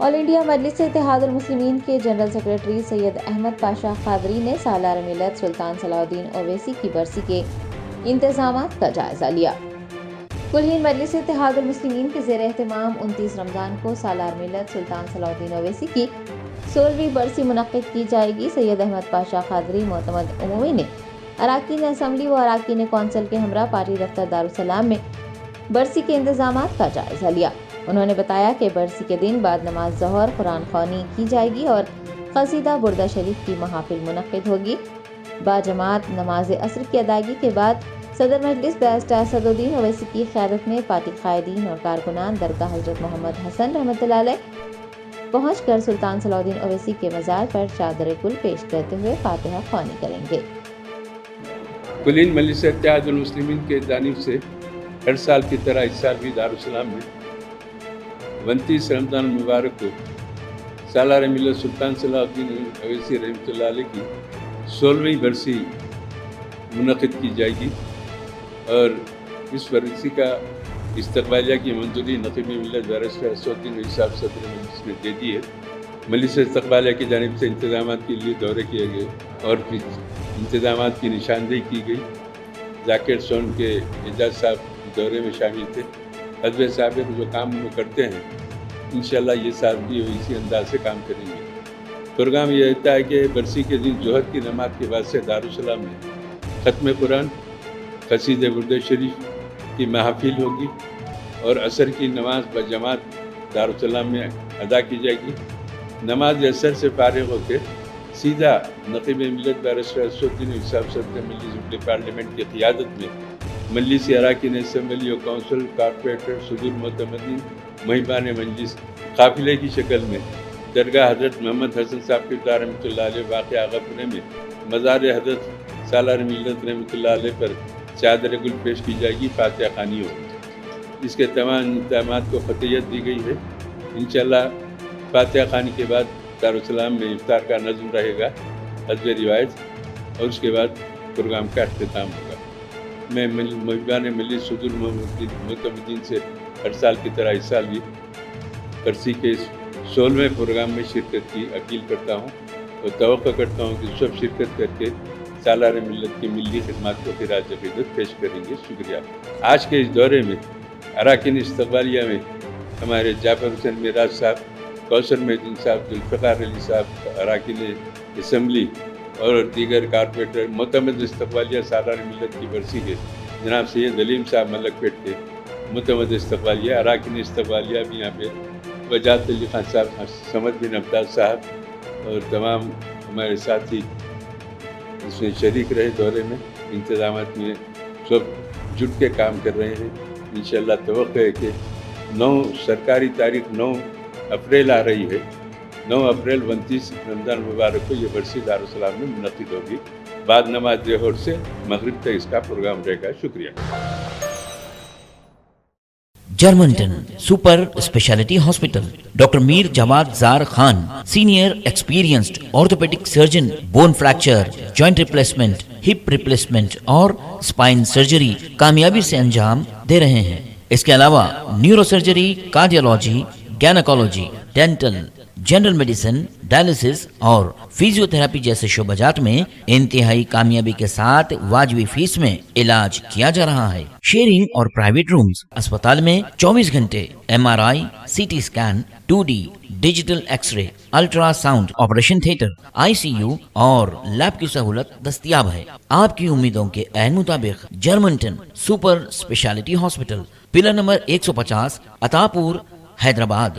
آل India مجلس اتحاد المسلمین کے جنرل سیکرٹری سید احمد پاشا قادری نے سالار ملت سلطان صلاح الدین اویسی کی برسی کے انتظامات کا جائزہ لیا۔ کل ہند مجلس اتحاد المسلمین کے زیر اہتمام 29 رمضان کو سالار ملت سلطان صلاح الدین اویسی کی 16ویں برسی منعقد کی جائے گی۔ سید احمد پاشا قادری معتمد عمومی نے اراکین اسمبلی و اراکین کونسل کے ہمراہ پارٹی دفتر دارالسلام میں برسی کے انتظامات کا جائزہ لیا۔ انہوں نے بتایا کہ برسی کے دن بعد نماز ظہر قرآن خوانی کی جائے گی اور قصیدہ بردہ شریف کی محافل منعقد ہوگی۔ باجماعت نماز عصر کی ادائیگی کے بعد صدر مجلس بیرسٹر اسدالدین اویسی کی قیادت میں پارٹی قائدین اور کارکنان درگاہ حضرت محمد حسن رحمۃ اللہ علیہ پہنچ کر سلطان صلاح الدین اویسی کے مزار پر چادر گل پیش کرتے ہوئے فاتحہ خوانی کریں گے۔ کل ہند مجلس اتحاد المسلمین کے جانب سے ہر سال کی طرح اس سال بھی دارالسلام میں 29 رمضان المبارک کو سالار ملت سلطان صلاح الدین اویسی رحمۃ اللہ علیہ کی 16ویں برسی منعقد کی جائے گی اور اس برسی کا استقبالیہ کی منظوری نقیب ملت بیرسٹر اسدالدین اویسی صاحب صدر مجلس نے دے دی ہے۔ مجلس استقبالیہ کی جانب سے انتظامات کے لیے دورے کیے گئے اور انتظامات کی نشاندہی کی گئی۔ ذاکر سون کے اعجاز صاحب دورے میں شامل تھے۔ ادویہ صاحب جو کام وہ کرتے ہیں انشاءاللہ یہ سال بھی اسی انداز سے کام کریں گے۔ پروگرام یہ رہتا ہے کہ برسی کے دن ظہر کی نماز کے بعد سے دارالسلام میں ختم قرآن، قصیدہ برد شریف کی محافل ہوگی اور عصر کی نماز بجماعت دارالسلام میں ادا کی جائے گی۔ نماز عصر سے فارغ ہو کے سیدھا نقیب ملت بیرسٹر اسدالدین اویسی صاحب صدر مجلس پارلیمنٹ کی قیادت میں مجلس اراکین اسمبلی و کونسل، کارپوریٹر، صدور معتمدین، مہمان مجلس قافلے کی شکل میں درگاہ حضرت محمد حسن صاحب کی رحمۃ اللہ علیہ واقع آغاپورے میں مزار حضرت سالار ملت رحمۃ اللہ علیہ پر چادر گل پیش کی جائے گی، فاتحہ خوانی ہوگی۔ اس کے تمام انتظامات کو قطعیت دی گئی ہے۔ انشاءاللہ فاتحہ خوانی کے بعد دارالسلام میں افطار کا نظم رہے گا حسب روایت اور اس کے بعد پروگرام کا اختتام ہوگا۔ میں مہمان مجلس صدور معتمدین سے ہر سال کی طرح اس سال بھی برسی کے 16ویں پروگرام میں شرکت کی اپیل کرتا ہوں اور توقع کرتا ہوں کہ سب شرکت کر کے سالار ملت کی ملی خدمات کو خراج عقیدت پیش کریں گے۔ شکریہ۔ آج کے اس دورے میں اراکین استقبالیہ میں ہمارے جعفر حسین معراج صاحب، کوثر محی صاحب، ذوالفقار علی صاحب، اراکین اسمبلی اور دیگر کارپوریٹر، معتمد استقبالیہ سالار ملت کی برسی کے جناب سید علیم صاحب ملک پیٹ کے معتمد استقبالیہ، اراکین استقبالیہ بھی یہاں پہ وجاہت علی خان صاحب، سمد بن عبدال صاحب اور تمام ہمارے ساتھی اس میں شریک رہے دورے میں۔ انتظامات میں سب جٹ کے کام کر رہے ہیں۔ انشاءاللہ توقع ہے کہ 9 سرکاری تاریخ 9 اپریل آ رہی ہے۔ 9 اپریل 29 رمضان مبارک کو یہ برسی دارالسلام میں منعقد ہوگی۔ بعد نماز ظہر سے مغرب تک اس کا پروگرام رہے گا۔ شکریہ۔ Germanton super speciality hospital, doctor Mir Jawad Zar Khan, senior experienced orthopaedic surgeon, bone fracture, joint replacement, hip replacement اور اسپائن سرجری کامیابی سے انجام دے رہے ہیں۔ اس کے علاوہ neuro surgery, cardiology, gynaecology, dental, general medicine, dialysis اور فزیو تھراپی جیسے شعبہ جات میں انتہائی کامیابی کے ساتھ واجبی فیس میں علاج کیا جا رہا ہے۔ شیئرنگ اور پرائیویٹ رومز، اسپتال میں 24 گھنٹے MRI، CT scan, 2D digital X ray, ultra sound, operation theatre, ICU اور لیب کی سہولت دستیاب ہے۔ آپ کی امیدوں کے عین مطابق Germanton super speciality hospital, pillar number 150، عطا پور، حیدرآباد۔